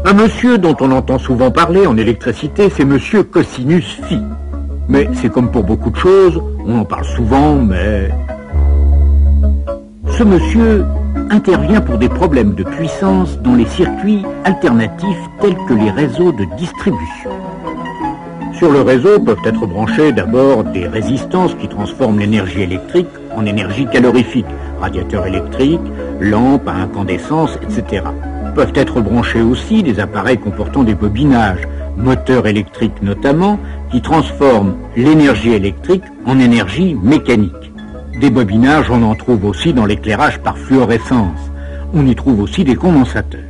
Un monsieur dont on entend souvent parler en électricité, c'est monsieur Cosinus Phi. Mais c'est comme pour beaucoup de choses, on en parle souvent, mais... Ce monsieur intervient pour des problèmes de puissance dans les circuits alternatifs tels que les réseaux de distribution. Sur le réseau peuvent être branchées d'abord des résistances qui transforment l'énergie électrique en énergie calorifique, radiateurs électriques, lampes à incandescence, etc. Peuvent être branchés aussi des appareils comportant des bobinages, moteurs électriques notamment, qui transforment l'énergie électrique en énergie mécanique. Des bobinages, on en trouve aussi dans l'éclairage par fluorescence. On y trouve aussi des condensateurs.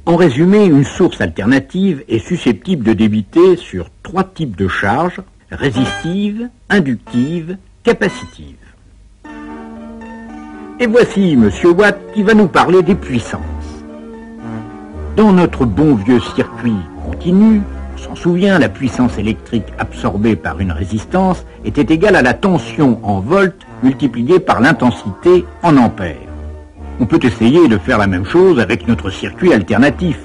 En résumé, une source alternative est susceptible de débiter sur 3 types de charges: résistives, inductives, capacitives. Et voici M. Watt qui va nous parler des puissances. Dans notre bon vieux circuit continu, on s'en souvient, la puissance électrique absorbée par une résistance était égale à la tension en volts multipliée par l'intensité en ampères. On peut essayer de faire la même chose avec notre circuit alternatif,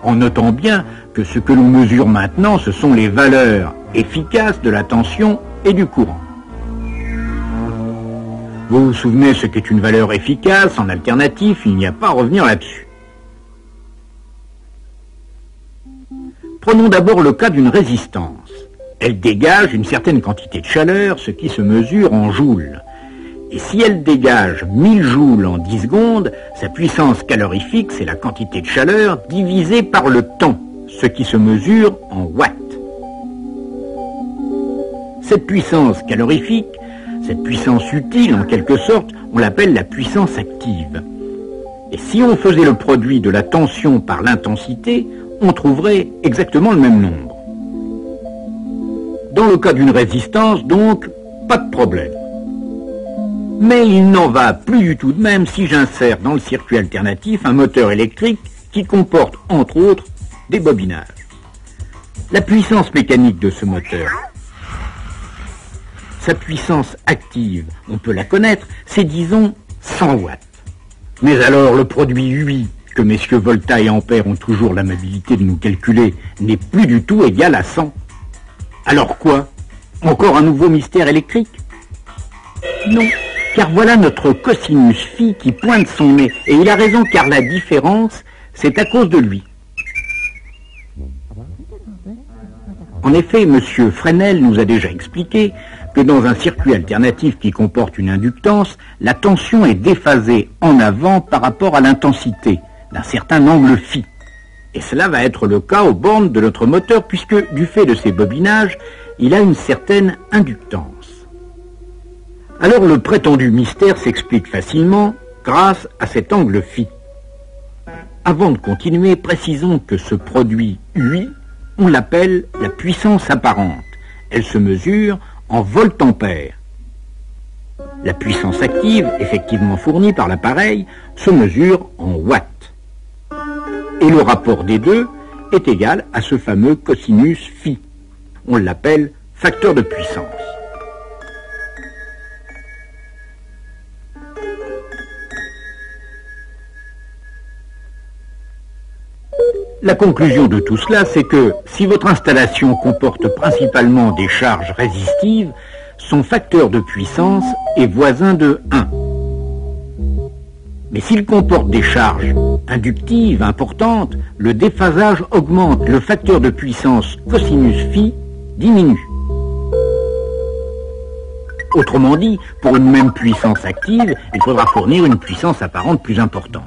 en notant bien que ce que l'on mesure maintenant, ce sont les valeurs efficaces de la tension et du courant. Vous vous souvenez ce qu'est une valeur efficace en alternatif, il n'y a pas à revenir là-dessus. Prenons d'abord le cas d'une résistance. Elle dégage une certaine quantité de chaleur, ce qui se mesure en joules. Et si elle dégage 1000 joules en 10 secondes, sa puissance calorifique, c'est la quantité de chaleur divisée par le temps, ce qui se mesure en watts. Cette puissance calorifique, cette puissance utile en quelque sorte, on l'appelle la puissance active. Et si on faisait le produit de la tension par l'intensité, on trouverait exactement le même nombre. Dans le cas d'une résistance, donc, pas de problème. Mais il n'en va plus du tout de même si j'insère dans le circuit alternatif un moteur électrique qui comporte, entre autres, des bobinages. La puissance mécanique de ce moteur, sa puissance active, on peut la connaître, c'est disons 100 watts. Mais alors le produit UI, que messieurs Volta et Ampère ont toujours l'amabilité de nous calculer, n'est plus du tout égal à 100. Alors quoi? Encore un nouveau mystère électrique? Non, car voilà notre Cosinus Phi qui pointe son nez, et il a raison car la différence, c'est à cause de lui. En effet, M. Fresnel nous a déjà expliqué que dans un circuit alternatif qui comporte une inductance, la tension est déphasée en avant par rapport à l'intensité d'un certain angle phi. Et cela va être le cas aux bornes de notre moteur puisque, du fait de ses bobinages, il a une certaine inductance. Alors le prétendu mystère s'explique facilement grâce à cet angle phi. Avant de continuer, précisons que ce produit UI, on l'appelle la puissance apparente. Elle se mesure en volt-ampère. La puissance active, effectivement fournie par l'appareil, se mesure en watts. Et le rapport des deux est égal à ce fameux cosinus phi. On l'appelle facteur de puissance. La conclusion de tout cela, c'est que si votre installation comporte principalement des charges résistives, son facteur de puissance est voisin de 1. Mais s'il comporte des charges inductives importantes, le déphasage augmente, le facteur de puissance cosinus phi diminue. Autrement dit, pour une même puissance active, il faudra fournir une puissance apparente plus importante.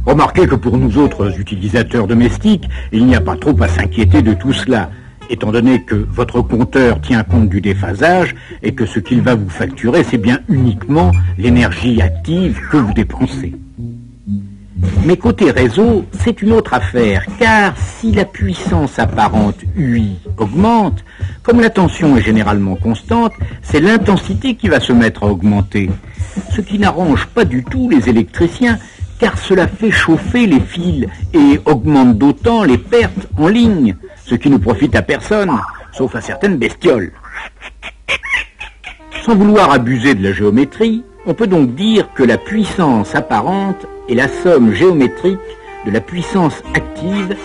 Remarquez que pour nous autres utilisateurs domestiques, il n'y a pas trop à s'inquiéter de tout cela, étant donné que votre compteur tient compte du déphasage et que ce qu'il va vous facturer, c'est bien uniquement l'énergie active que vous dépensez. Mais côté réseau, c'est une autre affaire, car si la puissance apparente UI augmente, comme la tension est généralement constante, c'est l'intensité qui va se mettre à augmenter, ce qui n'arrange pas du tout les électriciens, car cela fait chauffer les fils et augmente d'autant les pertes en ligne, ce qui ne profite à personne, sauf à certaines bestioles. Sans vouloir abuser de la géométrie, on peut donc dire que la puissance apparente est la somme géométrique de la puissance active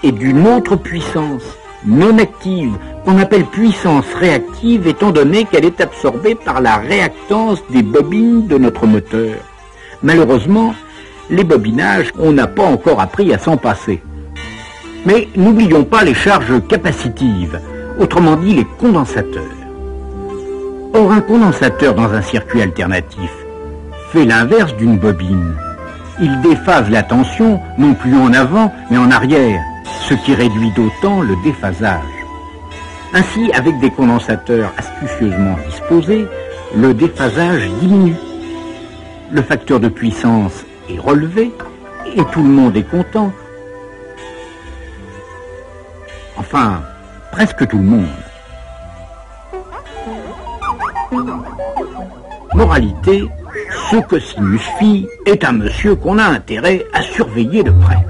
et d'une autre puissance non active, qu'on appelle puissance réactive, étant donné qu'elle est absorbée par la réactance des bobines de notre moteur. Malheureusement, les bobinages, on n'a pas encore appris à s'en passer. Mais n'oublions pas les charges capacitives, autrement dit les condensateurs. Or, un condensateur dans un circuit alternatif fait l'inverse d'une bobine. Il déphase la tension, non plus en avant, mais en arrière, ce qui réduit d'autant le déphasage. Ainsi, avec des condensateurs astucieusement disposés, le déphasage diminue. Le facteur de puissance est relevé et tout le monde est content. Enfin, presque tout le monde. Moralité, ce cosinus phi est un monsieur qu'on a intérêt à surveiller de près.